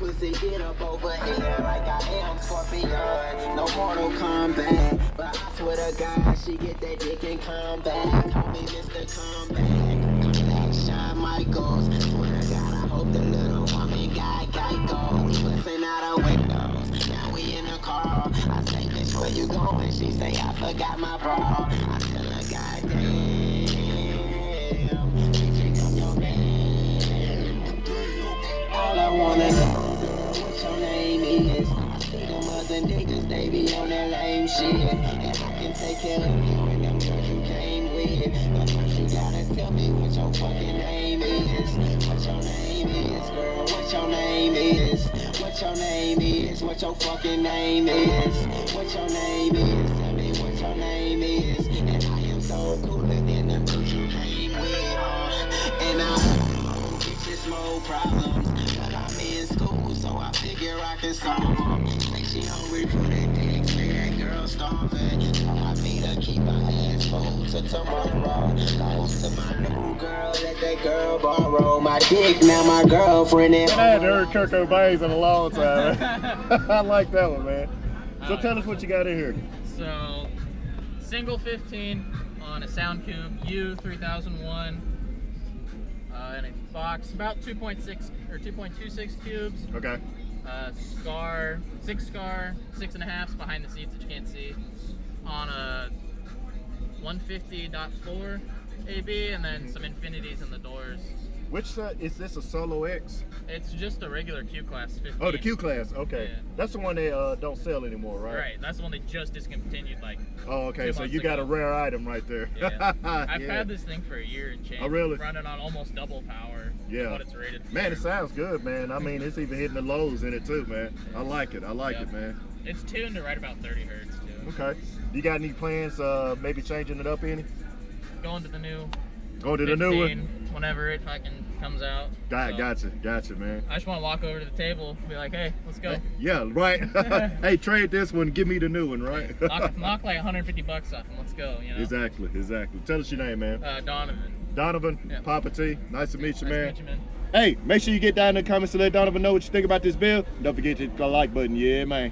pussy, get up over here like I am Scorpion. No Mortal Kombat, but I swear to God, she get that dick and come back. Call me Mr. Comeback. Come back, Shawn Michaels. Swear to God, I hope the little woman got Geico. We busting out of windows. Now we in the car. I say, bitch, where you going? She say, I forgot my bra. I tell her, goddamn. All I wanna know, girl, what your name is. I see them other niggas, they be on that lame shit. And I can take care of you and them girls you came with. But first you gotta tell me what your fucking name is. What your name is, girl, what your name is. What your name is, what your fucking name is. What your name is, tell me what your name is. And I am so cooler than the dudes you came with. And I get you small problems. I'm in school, so I figure I can solve them. Say she hungry for that dick, say that girl starving. So I made her keep her ass full till tomorrow. Goes to my new girl, let that girl borrow my dick. Now my girlfriend is. I hadn't heard Kurt Cobain's in a long time. I like that one, man. So tell us what you got in here. So, single 15 on a Soundcube U3001. In a box, about 2.6 or 2.26 cubes. Okay. Scar, 6.5 behind the seats that you can't see. On a 150.4 AB, and then some infinities in the doors. Which is this, a Solo X? It's just a regular Q class 15. Oh, the Q class. Okay. Yeah. That's the one they don't sell anymore, right? Right. That's the one they just discontinued, like. Oh, okay. So you got a rare item right there. Yeah. I've had this thing for a year and change. Oh, really? Running on almost double power. Yeah. What it's rated for. Man, it sounds good, man. I mean, it's even hitting the lows in it too, man. I like it. I like it, man. It's tuned to right about 30 hertz too. Okay. You got any plans? Maybe changing it up any? Going to the new. Go to the new one. Whenever it fucking comes out. Gotcha, man. I just want to walk over to the table and be like, hey, let's go. Yeah, right. Hey, trade this one, give me the new one, right? knock like 150 bucks off and let's go, you know? Exactly. Tell us your name, man. Donovan. Donovan, yeah. Poppa T. Nice to meet you, man. Nice to meet you, man. Hey, make sure you get down in the comments to let Donovan know what you think about this build. Don't forget to hit the like button, yeah, man.